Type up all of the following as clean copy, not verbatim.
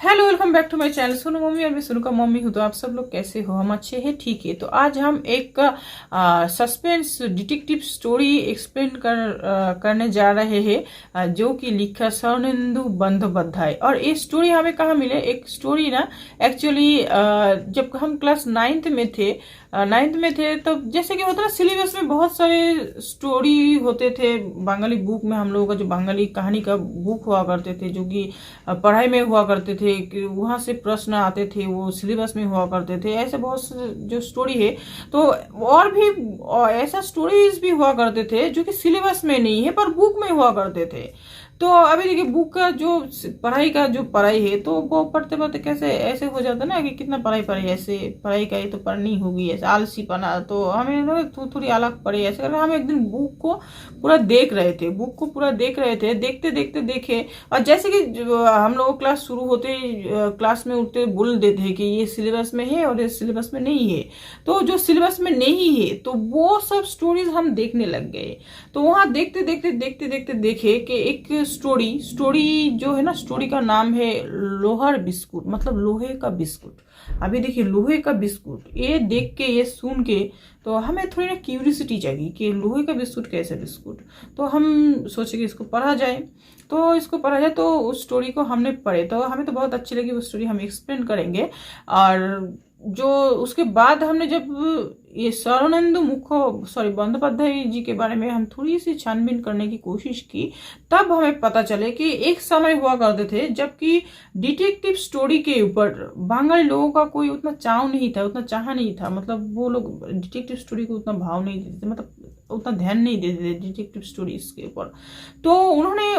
Hello, welcome back to my channel Sonu mummy. और मैं सोनू का मम्मी हूँ। तो आप सब लोग कैसे हो? हम अच्छे हैं, ठीक है। तो आज हम एक सस्पेंस डिटेक्टिव स्टोरी एक्सप्लेन करने जा रहे हैं, जो कि लिखा स्वर्णेंदु बंदोपाध्याय। और ये स्टोरी हमें कहाँ मिले? एक स्टोरी ना एक्चुअली जब हम क्लास नाइन्थ में थे तब जैसे कि होता है सिलेबस में बहुत सारे स्टोरी होते थे। बंगाली बुक में हम लोगों का जो बंगाली कहानी का बुक हुआ करते थे, जो कि पढ़ाई में हुआ करते थे, कि वहाँ से प्रश्न आते थे, वो सिलेबस में हुआ करते थे। ऐसे बहुत से जो स्टोरी है, तो और भी ऐसा स्टोरीज भी हुआ करते थे जो कि सिलेबस में नहीं है पर बुक में हुआ करते थे। तो अभी देखिए, बुक का जो पढ़ाई है, तो वो पढ़ते पढ़ते कैसे ऐसे हो जाता ना कि कितना पढ़ाई पढ़े, ऐसे पढ़ाई का तो पढ़नी होगी, ऐसे आलसी पना। तो हमें ना थोड़ी अलग पढ़े ऐसे करके हम एक दिन बुक को पूरा देख रहे थे। देखते देखते देखे, और जैसे कि हम लोग क्लास शुरू होते क्लास में उठते बोल देते हैं कि ये सिलेबस में है और ये सिलेबस में नहीं है। तो जो सिलेबस में नहीं है तो वो सब स्टोरीज हम देखने लग गए। तो वहां देखते देखे कि एक स्टोरी जो है ना, स्टोरी का नाम है लोहार बिस्कुट, मतलब लोहे का बिस्कुट। अभी देखिए, लोहे का बिस्कुट, ये देख के ये सुन के तो हमें थोड़ी ना क्यूरियोसिटी जागी कि लोहे का बिस्कुट कैसे बिस्कुट। तो हम सोचे कि इसको पढ़ा जाए। तो उस स्टोरी को हमने पढ़े, तो हमें तो बहुत अच्छी लगी वो स्टोरी, हम एक्सप्लेन करेंगे। और जो उसके बाद हमने जब ये बंदोपाध्याय जी के बारे में हम थोड़ी सी छानबीन करने की कोशिश की, तब हमें पता चले कि एक समय हुआ करते थे जबकि डिटेक्टिव स्टोरी के ऊपर बंगाली लोगों का कोई उतना चाव नहीं था, उतना चाह नहीं था। मतलब वो लोग डिटेक्टिव स्टोरी को उतना भाव नहीं देते थे, मतलब उतना ध्यान नहीं देते थे डिटेक्टिव स्टोरीज के ऊपर। तो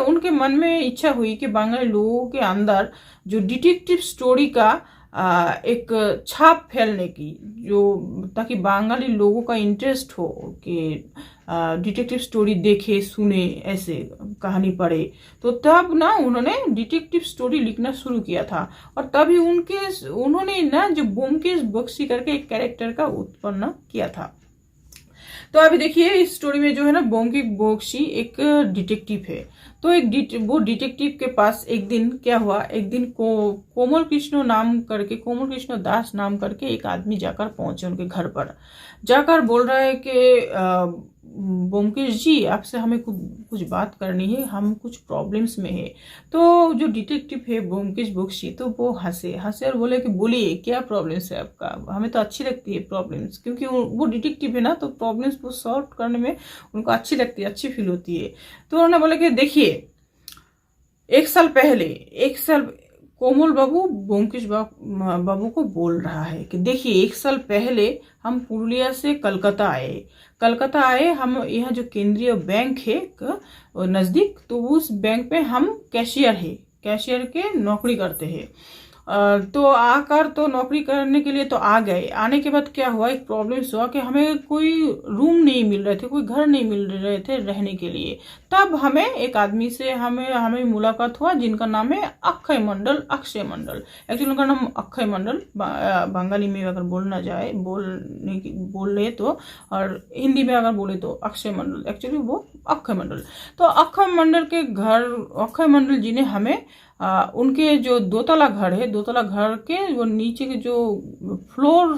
उनके मन में इच्छा हुई कि बंगाली लोगों के अंदर जो डिटेक्टिव स्टोरी का एक छाप फैलने की, जो ताकि बंगाली लोगों का इंटरेस्ट हो कि डिटेक्टिव स्टोरी देखे, सुने, ऐसे कहानी पढ़े। तो तब ना उन्होंने डिटेक्टिव स्टोरी लिखना शुरू किया था। और तभी उन्होंने ना जो ब्योमकेश बख्शी करके एक कैरेक्टर का उत्पन्न किया था। तो अभी देखिए, इस स्टोरी में जो है ना, ब्योमकेश बख्शी एक डिटेक्टिव है। तो वो डिटेक्टिव के पास एक दिन क्या हुआ, एक दिन कोमल कृष्ण दास नाम करके एक आदमी जाकर पहुंचे उनके घर पर। जाकर बोल रहा है कि ब्योमकेश जी, आपसे हमें कुछ बात करनी है, हम कुछ प्रॉब्लम्स में है। तो जो डिटेक्टिव है ब्योमकेश बख्शी, तो वो हंसे और बोले कि बोलिए क्या प्रॉब्लम्स है आपका, हमें तो अच्छी लगती है प्रॉब्लम्स, क्योंकि वो डिटेक्टिव है ना, तो प्रॉब्लम्स वो सॉल्व करने में उनको अच्छी लगती है, अच्छी फील होती है। तो उन्होंने बोला कि देखिए, एक साल कोमल बाबू ब्योमकेश बाबू को बोल रहा है कि देखिए, एक साल पहले हम पुरुलिया से कलकत्ता आए। हम यहाँ जो केंद्रीय बैंक है नजदीक, तो उस बैंक में हम कैशियर के नौकरी करते हैं। तो आकर तो नौकरी करने के लिए तो आ गए। आने के बाद क्या हुआ, एक प्रॉब्लम हुआ कि हमें कोई रूम नहीं मिल रहे थे, कोई घर नहीं मिल रहे थे रहने के लिए। तब हमें एक आदमी से हमें मुलाकात हुआ, जिनका नाम है अक्षय मंडल। एक्चुअली उनका नाम अक्षय मंडल बंगाली में अगर बोल रहे तो, और हिंदी में अगर बोले तो अक्षय मंडल, एक्चुअली वो अक्षय मंडल। तो अक्षय मंडल जी ने हमें उनके जो दोतला घर के वो नीचे के जो फ्लोर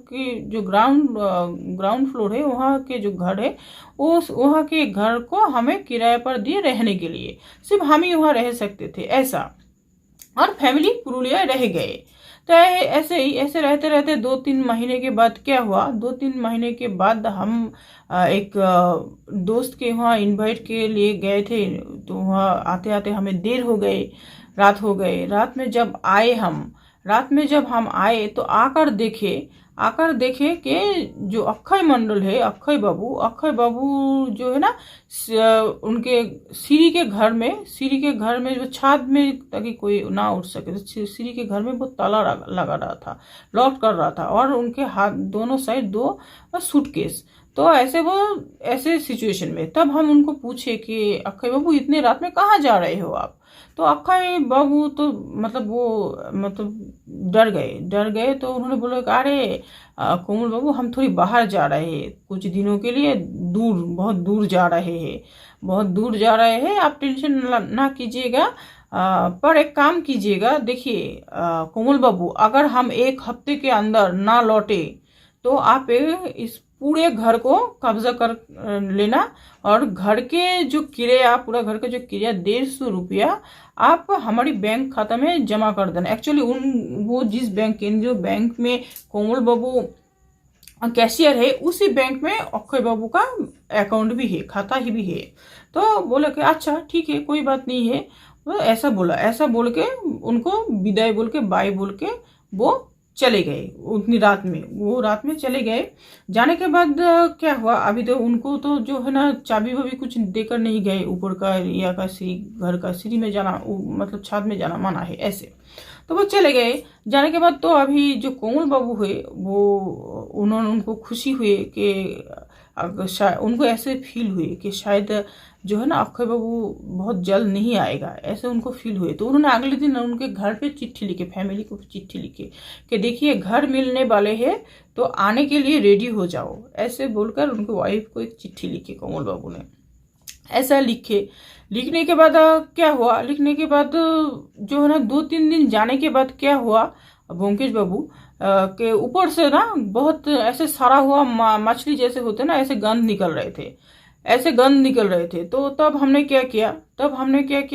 की जो ग्राउंड फ्लोर है, वहाँ के जो घर है, वहाँ के घर को हमें किराए पर दिए रहने के लिए। सिर्फ हम ही वहाँ रह सकते थे ऐसा, और फैमिली पुरुलिया रह गए। तो ऐसे रहते रहते 2-3 महीने के बाद क्या हुआ, 2-3 महीने के बाद हम एक दोस्त के वहाँ इनवाइट के लिए गए थे। तो वहाँ आते आते हमें देर हो गई, रात हो गई। रात में जब हम आए तो आकर देखे कि जो अक्षय मंडल है, अक्षय बाबू जो है ना, उनके सीढ़ी के घर में जो छत में, ताकि कोई ना उठ सके, तो सीढ़ी के घर में वो ताला लगा रहा था, लॉक कर रहा था। और उनके हाथ दोनों साइड 2 सूटकेस। तो ऐसे सिचुएशन में तब हम उनको पूछे कि अक्षय बाबू, इतने रात में कहाँ जा रहे हो आप? तो अक्षय बाबू तो मतलब डर गए। तो उन्होंने बोला कि अरे कोमल बाबू, हम थोड़ी बाहर जा रहे हैं कुछ दिनों के लिए, बहुत दूर जा रहे हैं, आप टेंशन ना कीजिएगा। पर एक काम कीजिएगा, देखिए कोमल बाबू, अगर हम 1 हफ्ते के अंदर ना लौटे तो आप इस पूरे घर को कब्जा कर लेना, और घर के जो किराया, पूरा घर का जो किराया 150 रुपया आप हमारी बैंक खाता में जमा कर देना। एक्चुअली वो जिस बैंक, केंद्रीय बैंक में कोमल बाबू कैशियर है, उसी बैंक में अक्षय बाबू का अकाउंट भी है, खाता ही भी है। तो बोला कि अच्छा ठीक है, कोई बात नहीं है। तो ऐसा बोला, ऐसा बोल के उनको विदाई बोल के, बाय बोल के वो चले गए। उतनी रात में, वो रात में चले गए। जाने के बाद क्या हुआ, अभी तो उनको तो जो है ना चाबी वाबी कुछ देकर नहीं गए। ऊपर का या का सीढ़ी, घर का सीढ़ी में जाना, मतलब छत में जाना मना है ऐसे। तो वो चले गए। जाने के बाद तो अभी जो कोमल बाबू हुए, वो उन्होंने, उनको खुशी हुई कि शायद उनको ऐसे फील हुए कि शायद जो है ना अक्षय बाबू बहुत जल्द नहीं आएगा, ऐसे उनको फील हुए। तो उन्होंने अगले दिन उनके घर पे चिट्ठी लिखे, फैमिली को चिट्ठी लिखे कि देखिए घर मिलने वाले हैं, तो आने के लिए रेडी हो जाओ, ऐसे बोलकर उनके वाइफ को एक चिट्ठी लिखी कोमल बाबू ने। ऐसा लिखे, लिखने के बाद क्या हुआ, लिखने के बाद जो है ना 2-3 दिन जाने के बाद क्या हुआ, ब्योमकेश बाबू के ऊपर से ना बहुत ऐसे सड़ा हुआ मछली जैसे होते ना, ऐसे गंध निकल रहे थे, ऐसे गंध निकल रहे थे। तो तब हमने क्या किया,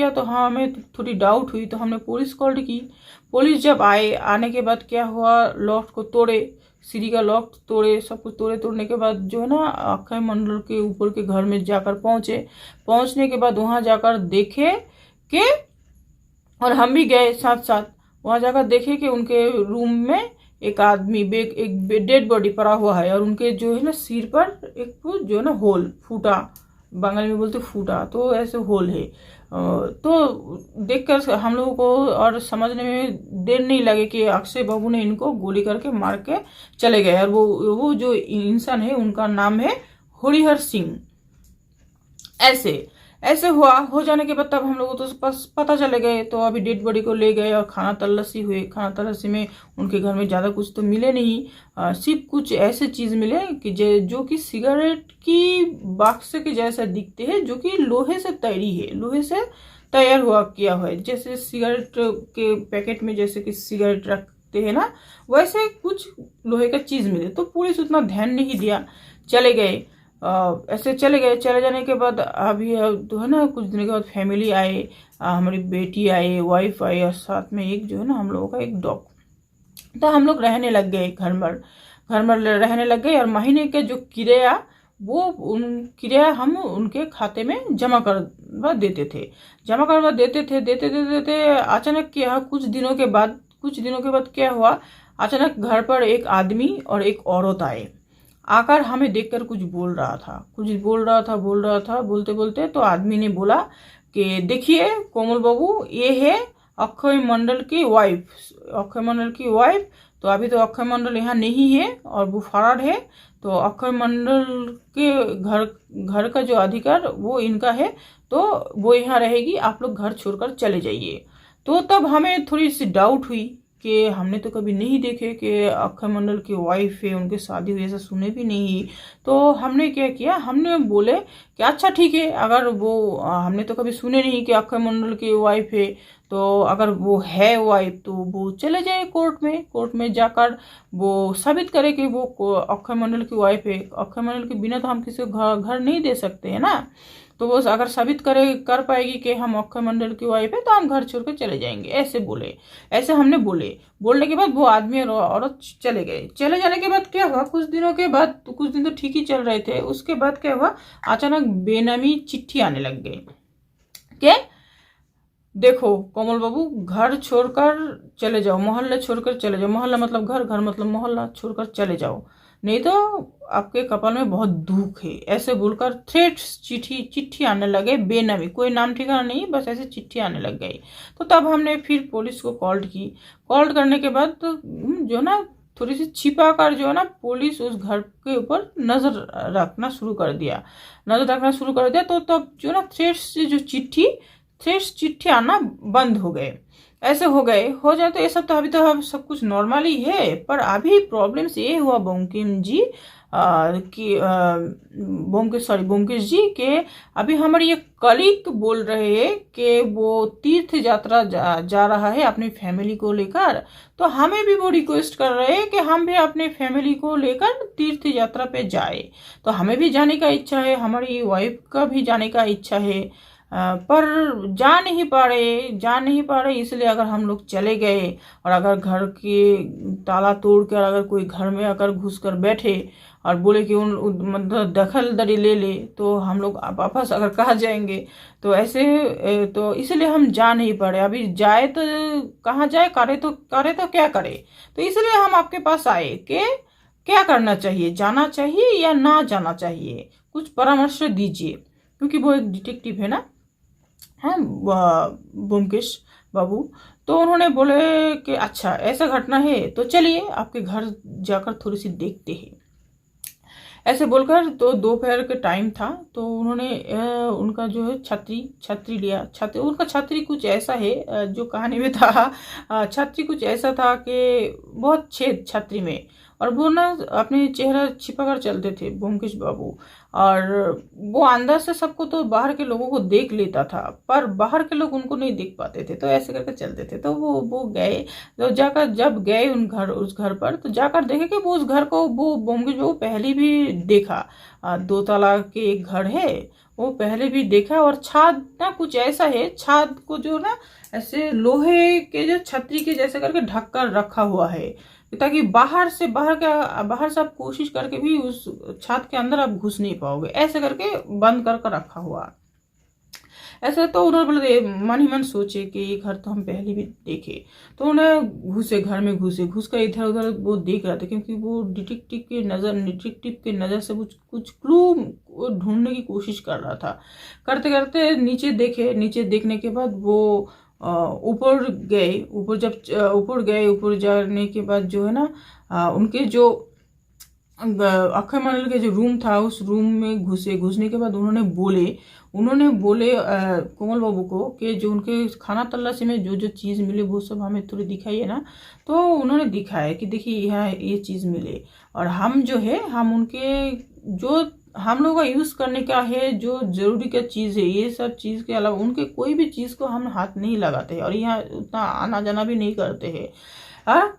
तो हाँ हमें थोड़ी डाउट हुई, तो हमने पुलिस कॉल की। पुलिस जब आने के बाद क्या हुआ, लॉक को तोड़े, सीढ़ी का लॉक तोड़े, सब कुछ तोड़े। तोड़ने के बाद जो है ना अक्षय मंडल के ऊपर के घर में जाकर पहुंचने के बाद वहां जाकर देखे कि, और हम भी गए साथ साथ, वहां जाकर देखे कि उनके रूम में एक आदमी एक डेड बॉडी पड़ा हुआ है, और उनके जो है ना सिर पर एक जो है ना होल, फूटा, बंगाली में बोलते फूटा, तो ऐसे होल है। तो देखकर हम लोगों को और समझने में देर नहीं लगे कि अक्षय बाबू ने इनको गोली करके मार के चले गए। और वो जो इंसान है उनका नाम है हरिहर सिंह। ऐसे हुआ। हो जाने के बाद तब हम लोगों तो बस पता चले गए। तो अभी डेड बॉडी को ले गए और खाना तलाशी हुए। खाना तलाशी में उनके घर में ज़्यादा कुछ तो मिले नहीं, सिर्फ कुछ ऐसे चीज़ मिले कि जो कि सिगरेट की बक्से के जैसा दिखते हैं, जो कि लोहे से तैरी है, लोहे से तैयार हुआ किया हुआ है। जैसे सिगरेट के पैकेट में जैसे कि सिगरेट रखते हैं ना, वैसे कुछ लोहे का चीज़ मिले। तो पुलिस उतना ध्यान नहीं दिया, चले गए। ऐसे चले गए। चले जाने के बाद अभी तो है ना कुछ दिनों के बाद फैमिली आए, हमारी बेटी आई, वाइफ आई, और साथ में एक जो है ना हम लोगों का एक डॉग। तो हम लोग रहने लग गए, घर में रहने लग गए। और महीने के जो किराया, वो किराया हम उनके खाते में जमा करवा देते थे। देते अचानक क्या, कुछ दिनों के बाद क्या हुआ, अचानक घर पर एक आदमी और एक औरत आए। आकर हमें देखकर कुछ बोल रहा था। बोलते बोलते तो आदमी ने बोला कि देखिए कोमल बाबू, ये है अक्षय मंडल की वाइफ। तो अभी तो अक्षय मंडल यहाँ नहीं है और वो फरार है, तो अक्षय मंडल के घर का जो अधिकार वो इनका है, तो वो यहाँ रहेगी, आप लोग घर छोड़कर चले जाइए। तो तब हमें थोड़ी सी डाउट हुई कि हमने तो कभी नहीं देखे कि अक्षय मंडल की वाइफ है, उनकी शादी हुई, ऐसा सुने भी नहीं। तो हमने क्या किया, हमने बोले कि अच्छा ठीक है, अगर वो हमने तो कभी सुने नहीं कि अक्षय मंडल की वाइफ है, तो अगर वो है वाइफ तो वो चले जाए कोर्ट में जाकर वो साबित करे कि वो अक्षय मंडल की वाइफ है। अक्षय मंडल के बिना तो हम किसी को घर नहीं दे सकते हैं ना। तो वो अगर साबित कर पाएगी कि हम अक्षय मंडल की वाइफ है, तो हम घर छोड़ कर चले जाएंगे, ऐसे बोले। ऐसे हमने बोलने के बाद वो आदमी और औरत चले गए। चले जाने के बाद क्या हुआ, कुछ दिन तो ठीक ही चल रहे थे। उसके बाद क्या हुआ, अचानक बेनामी चिट्ठी आने लग गई कि देखो कोमल बाबू, घर छोड़कर चले जाओ, मोहल्ला छोड़कर चले जाओ। मोहल्ला मतलब घर मतलब मोहल्ला छोड़कर चले जाओ, नहीं तो आपके कपाल में बहुत दुख है, ऐसे बोलकर थ्रेट्स चिट्ठी आने लगे बेनामी, कोई नाम ठिकाना नहीं, बस ऐसे चिट्ठी आने लग गई। तो तब हमने फिर पुलिस को कॉल करने के बाद तो जो ना थोड़ी सी छिपा कर जो है ना पुलिस उस घर के ऊपर नजर रखना शुरू कर दिया। तो तब जो ना थ्रेट्स चिट्ठी आना बंद हो गए। ऐसे हो जाए तो ये सब तो अभी तो अब सब कुछ नॉर्मल ही है। पर अभी प्रॉब्लम्स ये हुआ बंकिम जी कि ब्योमकेश जी के अभी हमारे ये कलीग बोल रहे हैं कि वो तीर्थ यात्रा जा रहा है अपनी फैमिली को लेकर। तो हमें भी वो रिक्वेस्ट कर रहे हैं कि हम भी अपने फैमिली को लेकर तीर्थ यात्रा पे जाए। तो हमें भी जाने का इच्छा है, हमारी वाइफ का भी जाने का इच्छा है। पर जा नहीं पा रहे इसलिए अगर हम लोग चले गए और अगर घर के ताला तोड़ कर अगर कोई घर में आकर घुस कर बैठे और बोले कि मतलब दखल दरी ले ले तो हम लोग वापस अगर कहा जाएंगे। तो ऐसे तो इसलिए हम जा नहीं पा रहे। अभी जाए तो कहाँ जाए, करे तो क्या करे। तो इसलिए हम आपके पास आए कि क्या करना चाहिए, जाना चाहिए या ना जाना चाहिए, कुछ परामर्श दीजिए। क्योंकि वो एक डिटेक्टिव है ना, हाँ, ब्योमकेश बाबू। तो उन्होंने बोले कि अच्छा ऐसा घटना है तो चलिए आपके घर जाकर थोड़ी सी देखते हैं। ऐसे बोलकर तो दोपहर के टाइम था। तो उन्होंने उनका जो है छतरी लिया। उनका छतरी कुछ ऐसा है जो कहानी में था, छतरी कुछ ऐसा था कि बहुत छेद छतरी में, और वो ना अपने चेहरा छिपा कर चलते थे ब्योमकेश बाबू। और वो अंदर से सबको तो बाहर के लोगों को देख लेता था पर बाहर के लोग उनको नहीं देख पाते थे। तो ऐसे करके चलते थे। तो वो गए, तो जाकर जब गए उस घर पर तो जाकर देखे कि वो उस घर को वो ब्योमकेश बाबू पहले भी देखा। 2 ताला के एक घर है, वो पहले भी देखा। और छाद ना कुछ ऐसा है, छाद को जो ना ऐसे लोहे के जो छतरी के जैसे करके ढक कर रखा हुआ है, ताकि बाहर से आप कोशिश करके भी उस छत के अंदर आप घुस नहीं पाओगे। ऐसे करके बंद कर रखा हुआ। ऐसे तो उन्होंने बोले, मन ही मन सोचे कि ये घर तो हम पहले भी देखे। तो उन्हें घर में घुस कर इधर उधर वो देख रहा था, क्योंकि वो डिटेक्टिव के नज़र से कुछ क्लू ढूंढने की कोशिश कर रहा था। करते करते नीचे देखने के बाद वो ऊपर गए। ऊपर जाने के बाद जो है ना उनके जो अक्षय मंडल के जो रूम था उस रूम में घुसने के बाद उन्होंने बोले कोमल बाबू को कि जो उनके खाना तलाशी में जो जो चीज़ मिले वो सब हमें थोड़ी दिखाइए ना। तो उन्होंने दिखाया कि देखिए यहाँ ये चीज़ मिले, और हम जो है हम उनके जो हम लोगों का यूज़ करने का है जो ज़रूरी का चीज़ है, ये सब चीज़ के अलावा उनके कोई भी चीज़ को हम हाथ नहीं लगाते हैं। और यहाँ उतना आना जाना भी नहीं करते हैं,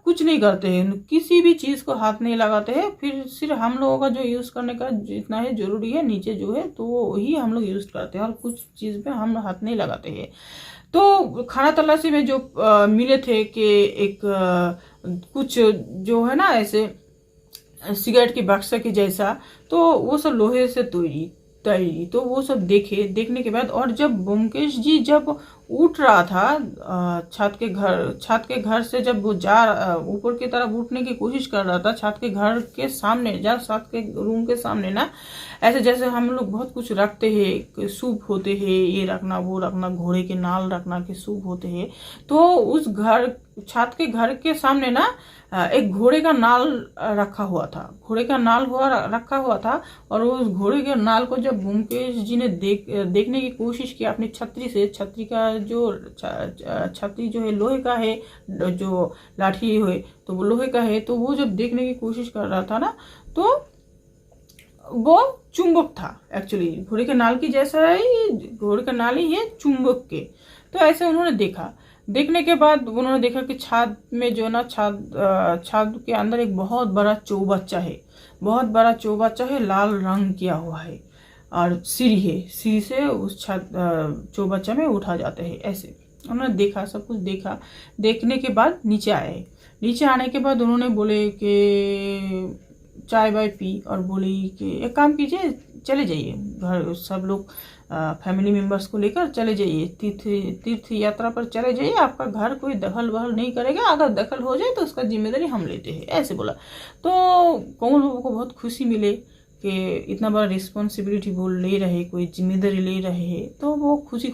कुछ नहीं करते हैं, किसी भी चीज़ को हाथ नहीं लगाते हैं। फिर सिर्फ हम लोगों का जो यूज़ करने का जितना है ज़रूरी है नीचे जो है तो वही हम लोग यूज़ करते हैं, और कुछ चीज़ पे हम हाथ नहीं लगाते हैं। तो खाना तलाशी में जो मिले थे कि एक कुछ जो है ना ऐसे सिगरेट की बक्सा के जैसा, तो वो सब लोहे से तैरी। तो वो सब देखने के बाद, और जब ब्योमकेश जी जब उठ रहा था छत के घर से, जब वो ऊपर की तरफ उठने की कोशिश कर रहा था, छत के घर के सामने छत के रूम के सामने ना ऐसे जैसे हम लोग बहुत कुछ रखते हैं, सूप होते हैं, ये रखना वो रखना, घोड़े के नाल रखना के सूप होते हैं। तो उस छत के घर के सामने ना एक घोड़े का नाल रखा हुआ था। और उस घोड़े के नाल को जब ब्योमकेश जी ने देखने की कोशिश की अपनी छतरी का जो छतरी जो है लोहे का है, जो लाठी है तो वो लोहे का है। तो वो जब देखने की कोशिश कर रहा था ना, तो वो चुंबक था। एक्चुअली घोड़े के नाल की जैसा है, घोड़े का नाल ही है चुंबक के। तो ऐसे उन्होंने देखने के बाद उन्होंने देखा कि छाद में जो ना छाद के अंदर एक बहुत बड़ा चौबच्चा है, लाल रंग किया हुआ है, और सीढ़ी से उस चौबच्चा में उठा जाते हैं। ऐसे उन्होंने सब कुछ देखने के बाद नीचे आने के बाद उन्होंने बोले कि चाय वाय पी, और बोली कि एक काम कीजिए, चले जाइए घर, सब लोग फैमिली मेंबर्स को लेकर चले जाइए, तीर्थ यात्रा पर चले जाइए, आपका घर कोई दखल वहल नहीं करेगा, अगर दखल हो जाए तो उसका जिम्मेदारी हम लेते हैं, ऐसे बोला। तो कोमल बाबू को बहुत खुशी मिले कि इतना बड़ा रिस्पॉन्सिबिलिटी वो ले रहे, कोई जिम्मेदारी ले रहे हैं। तो वो खुशी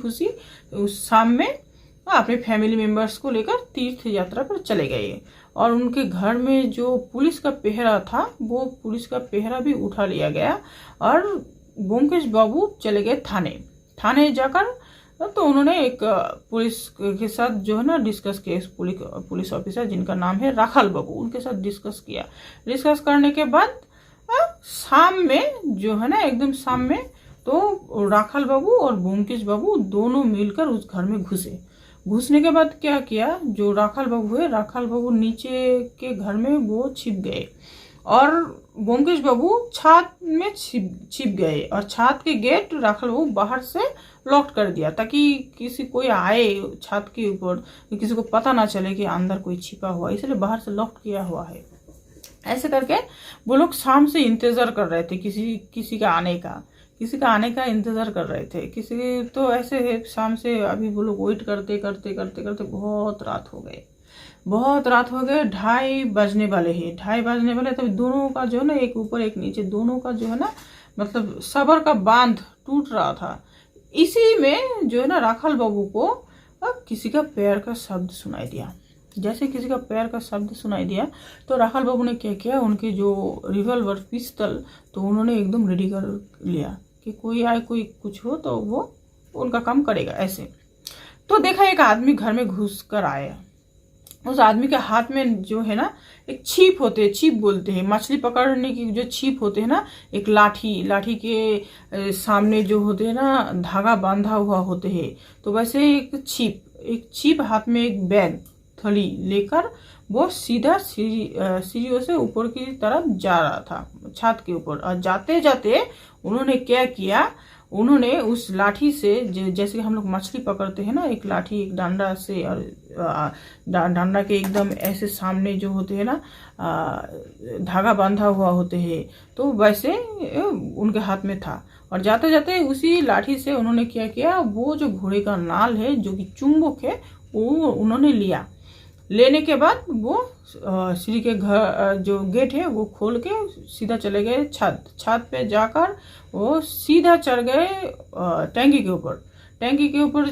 उस शाम में अपने फैमिली मेंबर्स को लेकर तीर्थ यात्रा पर चले गए। और उनके घर में जो पुलिस का पहरा था, वो पुलिस का पहरा भी उठा लिया गया, और ब्योमकेश बाबू चले गए थाने जाकर तो उन्होंने एक पुलिस के साथ जो है ना डिस्कस किया, पुलिस ऑफिसर जिनका नाम है राखाल बाबू, उनके साथ डिस्कस किया। डिस्कस करने के बाद शाम में जो है ना एकदम शाम में तो राखाल बाबू और ब्योमकेश बाबू दोनों मिलकर उस घर में घुसे। घुसने के बाद क्या किया, जो राखाल बाबू है, राखाल बाबू नीचे के घर में वो छिप गए और ब्योमकेश बाबू छत में छिप गए और छत के गेट राखाल बाबू बाहर से लॉक कर दिया ताकि किसी कोई आए छत के ऊपर किसी को पता ना चले कि अंदर कोई छिपा हुआ, इसलिए बाहर से लॉक किया हुआ है। ऐसे करके वो लोग शाम से इंतजार कर रहे थे किसी का आने का इंतजार कर रहे थे। किसी तो ऐसे है शाम से अभी वो लोग वेट करते करते करते करते बहुत रात हो गए। 2:30 बजने वाले हैं, 2:30 बजने वाले। तब दोनों का जो है ना एक ऊपर एक नीचे, दोनों का जो है ना मतलब सबर का बांध टूट रहा था। इसी में जो है ना राखाल बाबू को किसी का पैर का शब्द सुनाई दिया। जैसे किसी का पैर का शब्द सुनाई दिया तो राखाल बाबू ने क्या किया, उनके जो रिवॉल्वर पिस्तल तो उन्होंने एकदम रेडी कर लिया कि कोई आए कोई कुछ हो तो वो उनका काम करेगा। ऐसे तो देखा एक आदमी घर में घुस कर आया। उस आदमी के हाथ में जो है ना एक छिप होते हैं, छिप बोलते हैं, मछली पकड़ने की जो छिप होते हैं ना, एक लाठी के सामने जो होते हैं ना धागा बांधा हुआ होते हैं। तो वैसे एक छिप हाथ में एक बैग थैली लेकर वो सीधा सीढ़ियों से ऊपर की तरफ जा रहा था छत के ऊपर। और जाते जाते उन्होंने क्या किया, उन्होंने उस लाठी से जैसे हम लोग मछली पकड़ते हैं ना, एक लाठी एक डंडा से, और डंडा के एकदम ऐसे सामने जो होते हैं ना धागा बांधा हुआ होते हैं, तो वैसे उनके हाथ में था। और जाते जाते उसी लाठी से उन्होंने क्या किया, वो जो घोड़े का नाल है जो कि चुंबक है वो उन्होंने लिया। लेने के बाद वो सीढ़ी के घर जो गेट है वो खोल के सीधा चले गए छत पे जाकर वो सीधा चढ़ गए टैंकी के ऊपर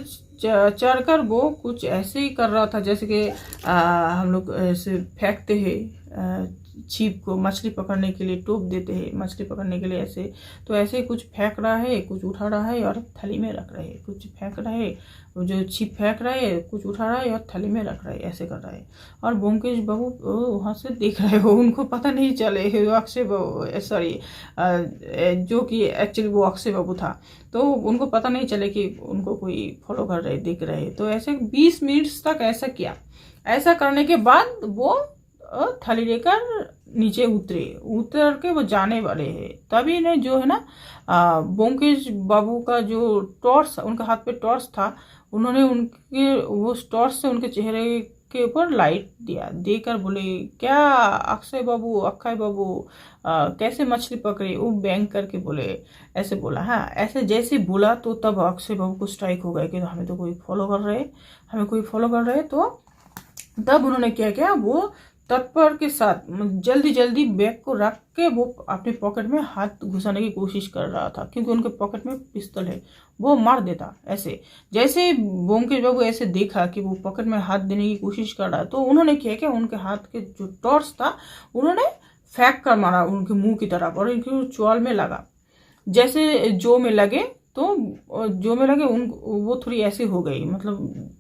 चढ़कर वो कुछ ऐसे ही कर रहा था जैसे कि हम लोग ऐसे फेंकते हैं छिप को, मछली पकड़ने के लिए टोप देते हैं मछली पकड़ने के लिए, ऐसे तो ऐसे कुछ फेंक रहा है, कुछ उठा रहा है और थैली में रख रहे हैं, कुछ फेंक रहा है, जो छिप फेंक रहा है, कुछ उठा रहा है और थैली में रख रहा है, ऐसे कर रहा है। और ब्योमकेश बाबू वहाँ से देख रहे हो, उनको पता नहीं चले अक्षय बाबू, सॉरी जो कि एक्चुअली वो अक्षय बाबू था, तो उनको पता नहीं चले कि उनको कोई फॉलो कर रहे देख रहे। तो ऐसे 20 मिनट तक ऐसा किया। ऐसा करने के बाद वो थैली लेकर नीचे उतर के वो जाने वाले हैं। तभी ने जो है ना ब्योमकेश बाबू का जो टॉर्च, उनके हाथ पे टॉर्च था, उन्होंने उनके वो टॉर्च से उनके चेहरे के ऊपर लाइट दिया, देकर बोले क्या अक्षय बाबू कैसे मछली पकड़े, वो बैंक करके बोले, ऐसे बोला। हाँ, ऐसे जैसे बोला तो तब अक्षय बाबू को स्ट्राइक हो गया कि हमें कोई फॉलो कर रहे। तो तब उन्होंने क्या किया, वो तत्पर के साथ जल्दी बैग को रख के वो अपने पॉकेट में हाथ घुसाने की कोशिश कर रहा था, क्योंकि उनके पॉकेट में पिस्तौल है, वो मार देता। ऐसे जैसे ब्योमकेश बाबू ऐसे देखा कि वो पॉकेट में हाथ देने की कोशिश कर रहा है, तो उन्होंने क्या किया, उनके हाथ के जो टॉर्च था उन्होंने फेंक कर मारा उनके मुंह की तरफ और उनके चौल में लगा। जैसे जो में लगे वो थोड़ी ऐसे हो गई, मतलब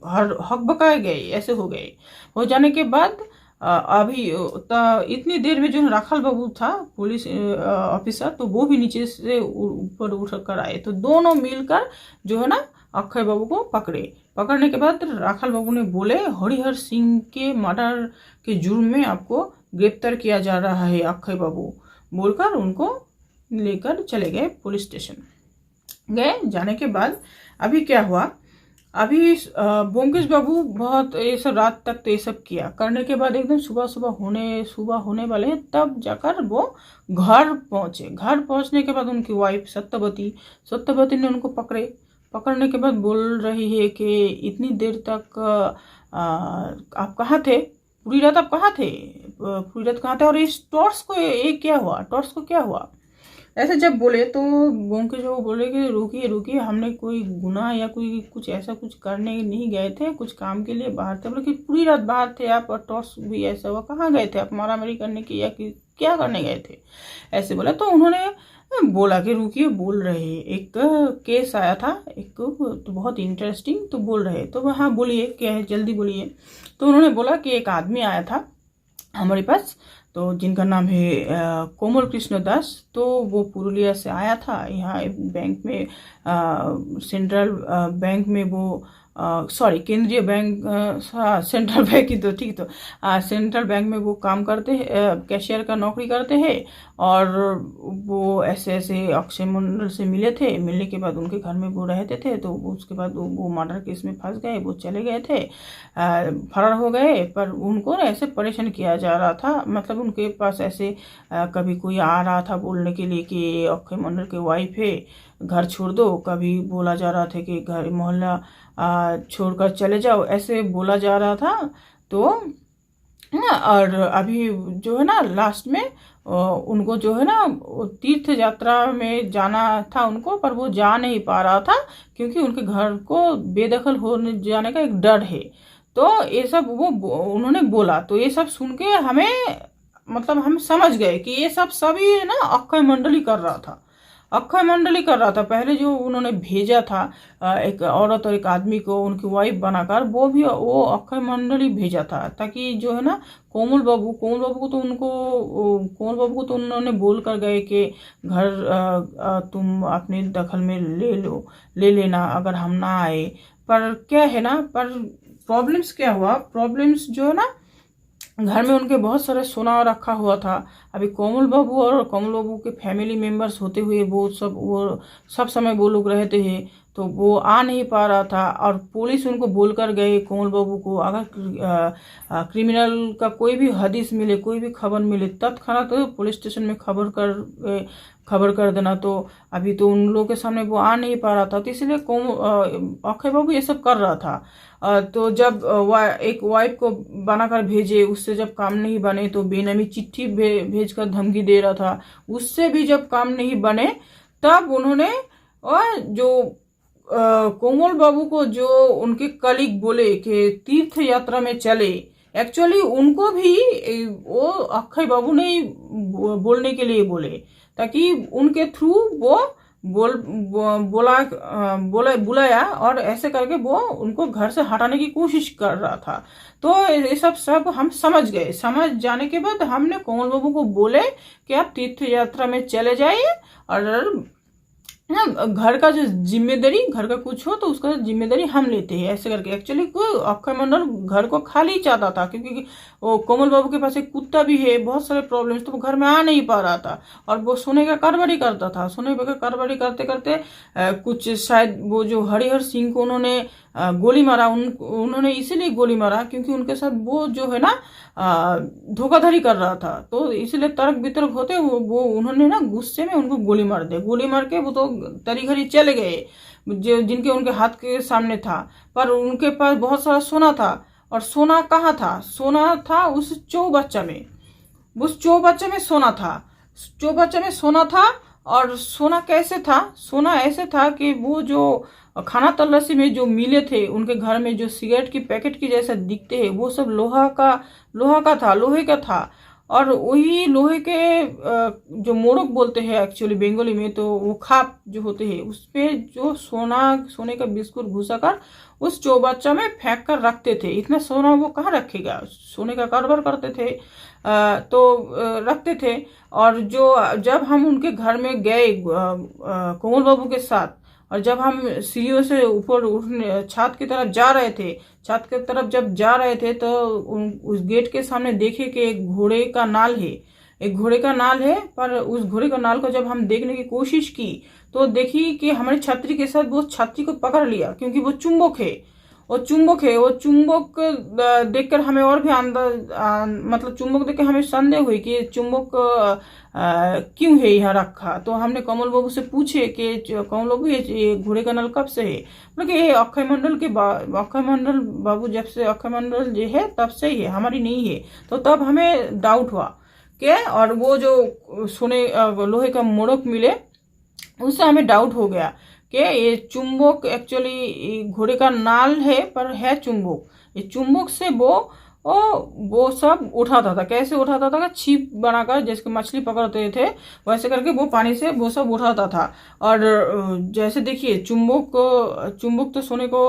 हकबकाए गए, ऐसे हो गए। हो जाने के बाद अभी इतनी देर में जो राखाल बाबू था पुलिस ऑफिसर, तो वो भी नीचे से ऊपर उठ कर आए। तो दोनों मिलकर जो है ना अक्षय बाबू को पकड़ने के बाद राखाल बाबू ने बोले, हरिहर सिंह के मर्डर के जुर्म में आपको गिरफ्तार किया जा रहा है अक्षय बाबू, बोलकर उनको लेकर चले गए पुलिस स्टेशन। जाने के बाद अभी क्या हुआ, अभी ब्योमकेश बाबू बहुत ये सब रात तक तो ये सब किया। करने के बाद एकदम सुबह होने वाले हैं, तब जाकर वो घर पहुंचे। घर पहुंचने के बाद उनकी वाइफ सत्यवती ने उनको पकड़ने के बाद बोल रही है कि इतनी देर तक आप कहाँ थे, पूरी रात आप कहाँ थे, और इस टॉर्च को क्या हुआ। ऐसे जब बोले तो बोंके जो बोले कि रुकिए रुकिए, हमने कोई गुनाह या कोई कुछ ऐसा कुछ करने नहीं गए थे, कुछ काम के लिए बाहर थे। बोले कि पूरी रात बाहर थे आप, और टॉस भी ऐसा हुआ, कहाँ गए थे आप, मारामारी करने की या कि क्या करने गए थे, ऐसे बोला। तो उन्होंने बोला कि रुकिए, बोल रहे एक केस आया था एक तो बहुत इंटरेस्टिंग, तो बोल रहे। तो हाँ बोलिए क्या है, जल्दी बोलिए। तो उन्होंने बोला कि एक आदमी आया था हमारे पास, तो जिनका नाम है कोमल कृष्ण दास। तो वो पुरुलिया से आया था यहाँ बैंक में, सेंट्रल बैंक में वो सॉरी केंद्रीय बैंक, सेंट्रल बैंक ही तो ठीक, तो सेंट्रल बैंक में वो काम करते हैं, कैशियर का नौकरी करते हैं। और वो ऐसे ऐसे अक्षय मंडल से मिले थे, मिलने के बाद उनके घर में वो रहते थे। तो उसके बाद वो मर्डर केस में फंस गए, वो चले गए थे, फरार हो गए। पर उनको ना ऐसे परेशान किया जा रहा था, मतलब उनके पास ऐसे कभी कोई आ रहा था बोलने के लिए कि अक्षय मंडल के वाइफ है, घर छोड़ दो। कभी बोला जा रहा था कि घर मोहल्ला छोड़कर चले जाओ, ऐसे बोला जा रहा था। तो और अभी जो है ना लास्ट में उनको जो है ना तीर्थ यात्रा में जाना था उनको, पर वो जा नहीं पा रहा था क्योंकि उनके घर को बेदखल होने जाने का एक डर है। तो ये सब वो उन्होंने बोला। तो ये सब सुन के हमें मतलब हम समझ गए कि ये सब सभी ना अक्षय मंडली कर रहा था, अक्षय मंडली कर रहा था। पहले जो उन्होंने भेजा था एक औरत और एक आदमी को उनकी वाइफ बनाकर, वो अक्षय मंडली भेजा था, ताकि जो है ना कोमल बाबू को तो कोमल बाबू को तो उन्होंने बोल कर गए कि घर तुम अपने दखल में ले लेना अगर हम ना आए। पर क्या है ना, पर प्रॉब्लम्स क्या हुआ, प्रॉब्लम्स जो है ना घर में उनके बहुत सारे सोना रखा हुआ था। अभी कोमल बाबू और कोमल बाबू के फैमिली मेंबर्स होते हुए वो सब समय वो लोग रहते हैं, तो वो आ नहीं पा रहा था। और पुलिस उनको बोलकर गए कोमल बाबू को, अगर क्रिमिनल का कोई भी हदीस मिले, कोई भी खबर मिले, तत्क्षणात तो पुलिस स्टेशन में खबर कर देना। तो अभी तो उन लोगों के सामने वो आ नहीं पा रहा था, तो इसलिए अक्षय बाबू ये सब कर रहा था। तो जब एक वाइफ को बनाकर भेजे, उससे जब काम नहीं बने तो बेनामी चिट्ठी भेजकर धमकी दे रहा था, उससे भी जब काम नहीं बने तब उन्होंने और जो कोमल बाबू को जो उनके कलीग बोले कि तीर्थ यात्रा में चले, एक्चुअली उनको भी वो अक्षय बाबू ने बोलने के लिए बोले, ताकि उनके थ्रू वो बुलाया, और ऐसे करके वो उनको घर से हटाने की कोशिश कर रहा था। तो ये सब हम समझ गए। समझ जाने के बाद हमने कोमल बाबू को बोले कि आप तीर्थ यात्रा में चले जाइए, और घर का जो जिम्मेदारी, घर का कुछ हो तो उसका जिम्मेदारी हम लेते हैं, ऐसे करके। एक्चुअली अक्षय मंडल घर को खाली चाहता था, क्योंकि वो कोमल बाबू के पास एक कुत्ता भी है, बहुत सारे प्रॉब्लम्स, तो वो घर में आ नहीं पा रहा था। और वो सोने का कारोबारी करता था, सोने का कारोबारी करते करते कुछ शायद वो जो हरिहर सिंह को उन्होंने गोली मारा, उन्होंने इसीलिए गोली मारा क्योंकि उनके साथ वो जो है ना धोखाधड़ी कर रहा था। तो इसलिए तर्क वितर्क होते वो उन्होंने ना गुस्से में उनको गोली मार दिया। गोली मार के वो तो तरीघड़ी चले गए, जो जिनके उनके हाथ के सामने था। पर उनके पास बहुत सारा सोना था, और सोना कहाँ था, सोना था उस चौबच्चा में, उस चौबच्चे में सोना था, चौबच्चे में सोना था। और सोना कैसे था, सोना ऐसे था कि वो जो खाना तलाशी में जो मिले थे उनके घर में, जो सिगरेट की पैकेट की जैसा दिखते हैं, वो सब लोहा का था, लोहे का था। और वही लोहे के जो मोड़क बोलते हैं एक्चुअली बंगाली में, तो वो खाप जो होते हैं उसपे जो सोने का बिस्कुट घुसा कर उस चौबच्चा में फेंक कर रखते थे। इतना सोना वो कहाँ रखेगा, सोने का कारोबार करते थे, रखते थे। और जब हम उनके घर में गए कोमल बाबू के साथ, और जब हम सीढ़ियों से ऊपर उठने छत की तरफ जा रहे थे, छत की तरफ जब जा रहे थे, तो उस गेट के सामने देखे कि एक घोड़े का नाल है, एक घोड़े का नाल है। पर उस घोड़े का नाल को जब हम देखने की कोशिश की तो देखी कि हमारी छतरी के साथ वो छतरी को पकड़ लिया, क्योंकि वो चुंबक है, वो चुंबक देखकर हमें और भी मतलब चुंबक देख के हमें संदेह हुई कि चुंबक क्यों है यहाँ रखा। तो हमने कमल बाबू से पूछे कि कमल बाबू ये घोड़े का नल कब से है, मतलब ये अक्षय मंडल बाबू जब से अक्षय मंडल जो है तब से ही है, हमारी नहीं है। तो तब हमें डाउट हुआ के और वो जो सोने लोहे का मोड़क मिले, उससे हमें डाउट हो गया कि ये चुंबक एक्चुअली घोड़े का नाल है पर है चुंबक। ये चुंबक से वो सब उठाता था। कैसे उठाता था? छिप बनाकर, जैसे मछली पकड़ते थे वैसे करके वो पानी से वो सब उठाता था। और जैसे देखिए चुंबक तो सोने को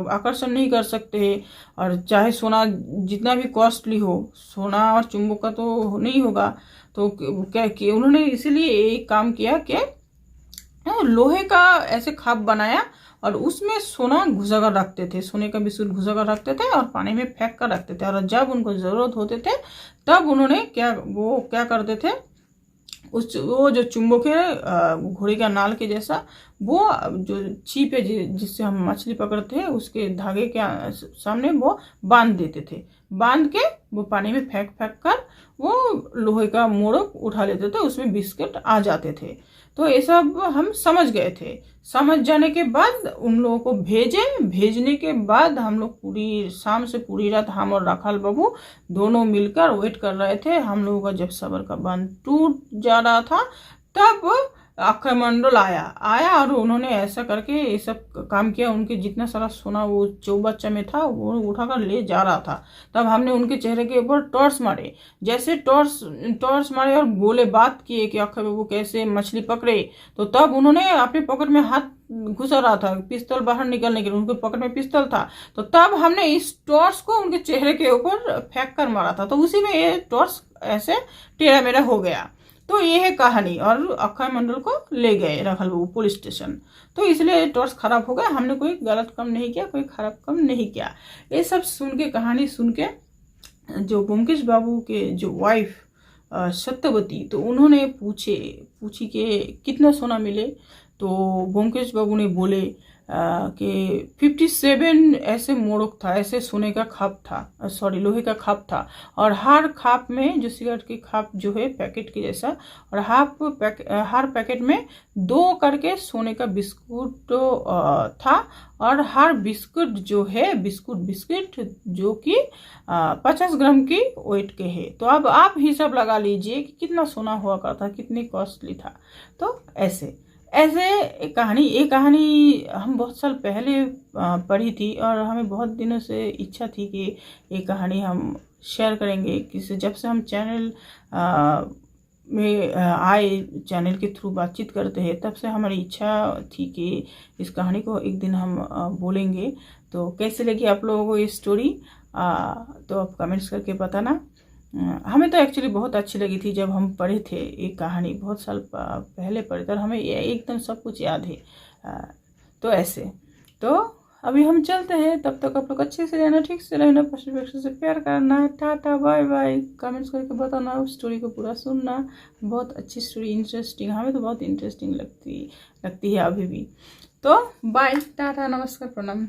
आकर्षण नहीं कर सकते, और चाहे सोना जितना भी कॉस्टली हो, सोना और चुंबक का तो नहीं होगा। तो क्या किया उन्होंने, इसीलिए एक काम किया कि लोहे का ऐसे खाप बनाया और उसमें सोना घुसा कर रखते थे, सोने का बिस्कुट घुसा कर रखते थे और पानी में फेंक कर रखते थे। और जब उनको जरूरत होते थे तब उन्होंने क्या करते थे, वो जो चुंबक है घोड़े का नाल के जैसा, वो जो छिप है जिससे हम मछली पकड़ते हैं उसके धागे के सामने वो बांध देते थे। बांध के वो पानी में फेंक कर वो लोहे का मोड़क उठा लेते थे, उसमें बिस्किट आ जाते थे। तो ये सब हम समझ गए थे। समझ जाने के बाद उन लोगों को भेजने के बाद हम लोग पूरी शाम से पूरी रात हम और राखाल बाबू दोनों मिलकर वेट कर रहे थे। हम लोगों का जब सबर का बांध टूट जा रहा था तब अक्षय मंडल आया और उन्होंने ऐसा करके ये सब काम किया। उनके जितना सारा सोना वो चौबच्चा में था वो उठाकर ले जा रहा था। तब हमने उनके चेहरे के ऊपर टॉर्च मारे। जैसे टॉर्च मारे और बोले, बात किए कि अक्षय बाबू कैसे मछली पकड़े। तो तब उन्होंने अपने पॉकेट में हाथ घुसा रहा था पिस्तौल बाहर निकलने के लिए, उनके पॉकेट में पिस्तौल था। तो तब हमने इस टॉर्च को उनके चेहरे के ऊपर फेंक कर मारा था। तो उसी में ये टॉर्च ऐसे टेढ़ा मेढ़ा हो गया। तो ये है कहानी। और अक्षय मंडल को ले गए राखाल बाबू पुलिस स्टेशन। तो इसलिए टॉर्च खराब हो गया। हमने कोई गलत काम नहीं किया, कोई खराब काम नहीं किया। ये सब सुन के, कहानी सुन के, जो ब्योमकेश बाबू के जो वाइफ सत्यवती, तो उन्होंने पूछी कि कितना सोना मिले। तो ब्योमकेश बाबू ने बोले कि 57 ऐसे मोड़क था, ऐसे सोने का खाप था, सॉरी लोहे का खाप था। और हर खाप में, जो सिगरेट की खाप जो है पैकेट के जैसा, और हर पैकेट में 2 करके सोने का बिस्कुट था। और हर बिस्कुट जो है बिस्किट जो कि 50 ग्राम की वेट के है। तो अब आप हिसाब लगा लीजिए कि कितना सोना हुआ करता, कितनी कॉस्टली था। तो ऐसे एक कहानी हम बहुत साल पहले पढ़ी थी और हमें बहुत दिनों से इच्छा थी कि ये कहानी हम शेयर करेंगे किसी, जब से हम चैनल में आए, चैनल के थ्रू बातचीत करते हैं, तब से हमारी इच्छा थी कि इस कहानी को एक दिन हम बोलेंगे। तो कैसे लगी आप लोगों को ये स्टोरी, तो आप कमेंट्स करके बताना। हमें तो एक्चुअली बहुत अच्छी लगी थी जब हम पढ़े थे। एक कहानी बहुत साल पहले पढ़े थे और हमें एकदम सब कुछ याद है। तो ऐसे, तो अभी हम चलते हैं। तब तक आप लोग अच्छे से रहना, ठीक से रहना, पशु से प्यार करना। Tata bye bye. कमेंट्स करके बताना, उस स्टोरी को पूरा सुनना। बहुत अच्छी स्टोरी, इंटरेस्टिंग, हमें तो बहुत इंटरेस्टिंग लगती है अभी भी। तो बाय, टाटा, नमस्कार, प्रणाम।